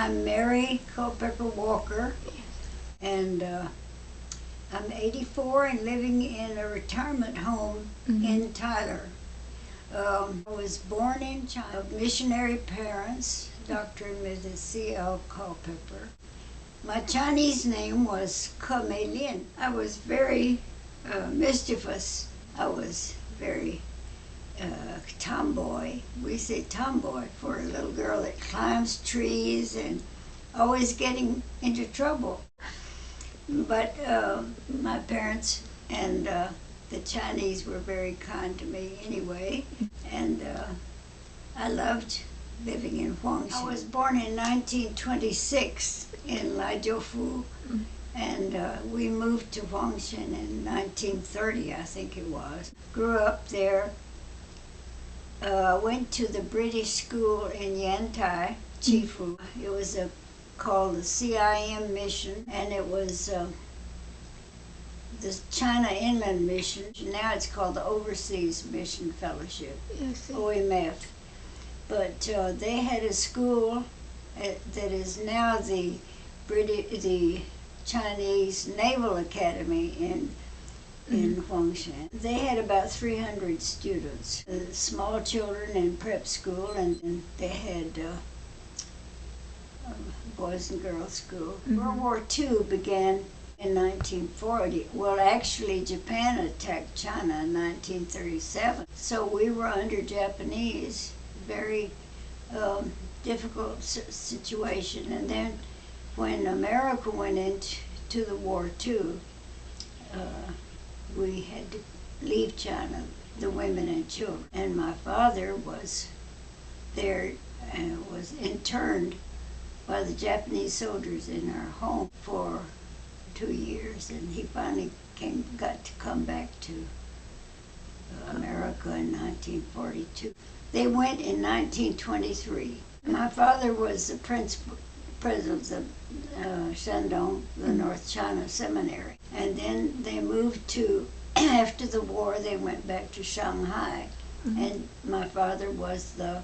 I'm Mary Culpepper Walker, and I'm 84 and living in a retirement home in Tyler. I was born in China of missionary parents, Dr. and Mrs. C.L. Culpepper. My Chinese name was Lin. I was very mischievous. I was very tomboy. We say tomboy for a little girl that climbs trees and always getting into trouble. But my parents and the Chinese were very kind to me anyway, and I loved living in Huangshan. I was born in 1926 in Laijiufu, and we moved to Huangshan in 1930, I think it was. Grew up there. Went to the British school in Yantai, Chifu. It was called the CIM mission, and it was the China Inland Mission. Now it's called the Overseas Mission Fellowship, OMF. But they had a school that is now the Chinese Naval Academy in Huangshan. They had about 300 students, small children in prep school, and they had boys and girls school. World War II began in 1940. Well, actually, Japan attacked China in 1937. So we were under Japanese, very difficult situation. And then when America went into the war too, we had to leave China, the women and children. And my father was there and was interned by the Japanese soldiers in our home for 2 years, and he finally got to come back to America in 1942. They went in 1923. My father was the president of Shandong, the North China Seminary. And then they moved to, after the war, they went back to Shanghai. And my father was the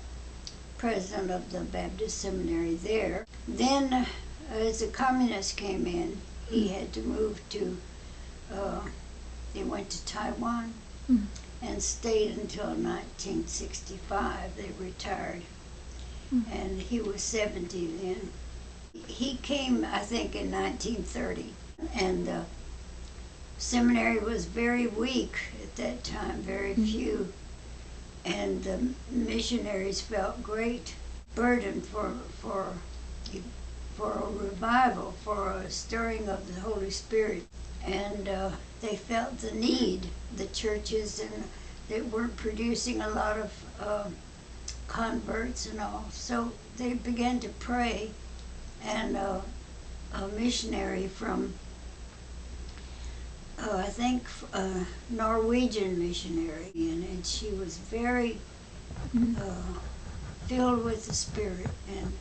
president of the Baptist Seminary there. Then, as the communists came in, he had to move to, they went to Taiwan and stayed until 1965. They retired. And he was 70 then. He came, I think, in 1930. And the seminary was very weak at that time, very few. And the missionaries felt great burden for a revival, for a stirring of the Holy Spirit. And they felt the need, the churches, and they weren't producing a lot of converts and all. So they began to pray, and a missionary from, I think, a Norwegian missionary, and she was very filled with the Spirit, and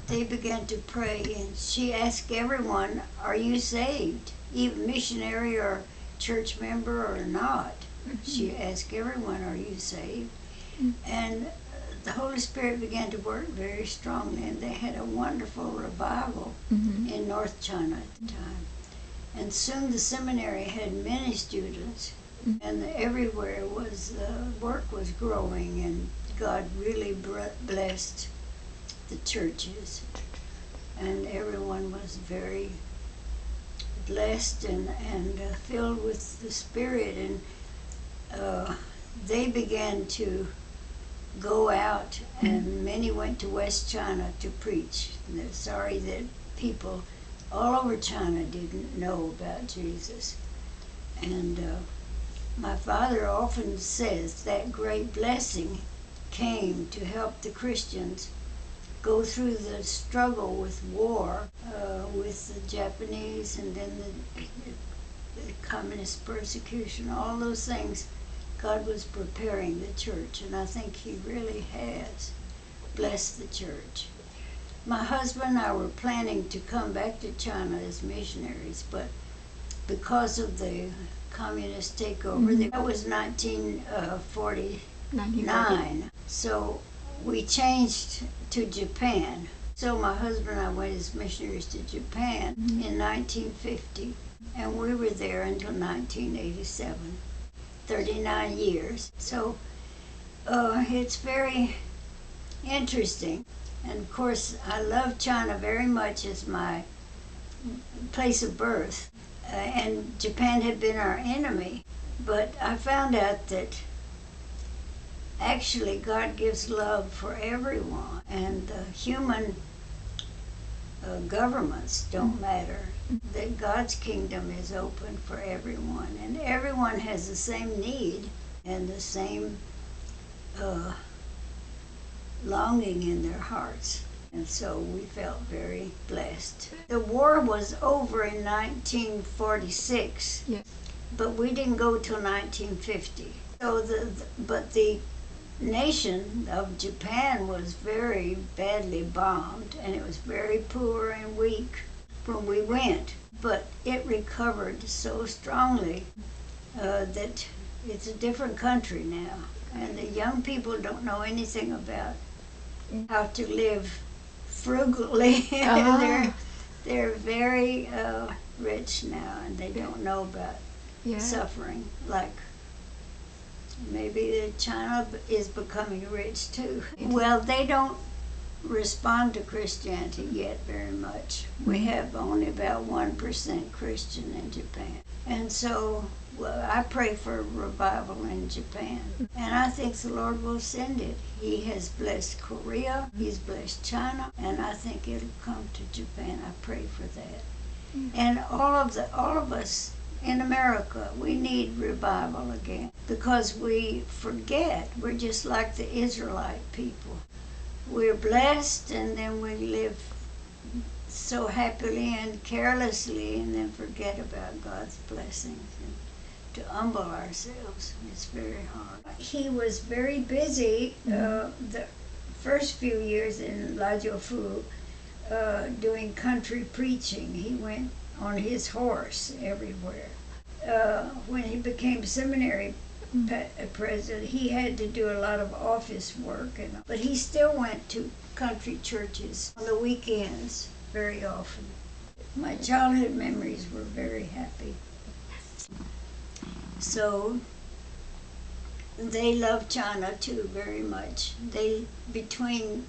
they began to pray, and she asked everyone, are you saved? Even missionary or church member or not. She asked everyone, are you saved? And the Holy Spirit began to work very strongly, and they had a wonderful revival in North China at the time. And soon the seminary had many students, and everywhere work was growing, and God really blessed the churches, and everyone was very blessed and filled with the Spirit, and they began to go out, and many went to West China to preach. And they're sorry that people all over China didn't know about Jesus. And my father often says that great blessing came to help the Christians go through the struggle with war, with the Japanese, and then the communist persecution, all those things. God was preparing the church, and I think He really has blessed the church. My husband and I were planning to come back to China as missionaries, but because of the communist takeover, that was 1949. So we changed to Japan. So my husband and I went as missionaries to Japan in 1950, and we were there until 1987, 39 years. So it's very interesting. And of course, I love China very much as my place of birth. And Japan had been our enemy. But I found out that actually God gives love for everyone. And the human governments don't matter. That God's kingdom is open for everyone. And everyone has the same need and the same longing in their hearts. And so we felt very blessed. The war was over in 1946, Yes. but we didn't go till 1950. So but the nation of Japan was very badly bombed, and it was very poor and weak when we went. But it recovered so strongly that it's a different country now. And the young people don't know anything about how to live frugally. They're very rich now, and they don't know about suffering. Like maybe China is becoming rich too. Well, they don't respond to Christianity yet very much. We have only about 1% Christian in Japan. And so I pray for revival in Japan. And I think the Lord will send it. He has blessed Korea, He's blessed China, and I think it'll come to Japan. I pray for that. And all of us in America, we need revival again, because we forget. We're just like the Israelite people. We're blessed, and then we live so happily and carelessly, and then forget about God's blessings, and to humble ourselves. It's very hard. He was very busy the first few years in Lajiofu doing country preaching. He went on his horse everywhere. When he became seminary president, he had to do a lot of office work, but he still went to country churches on the weekends very often. My childhood memories were very happy. So they love China too very much. Between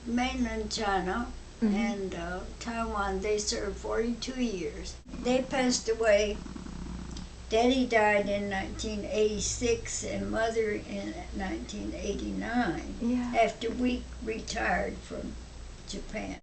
mainland China and Taiwan, they served 42 years. They passed away. Daddy died in 1986 and Mother in 1989, after we retired from Japan.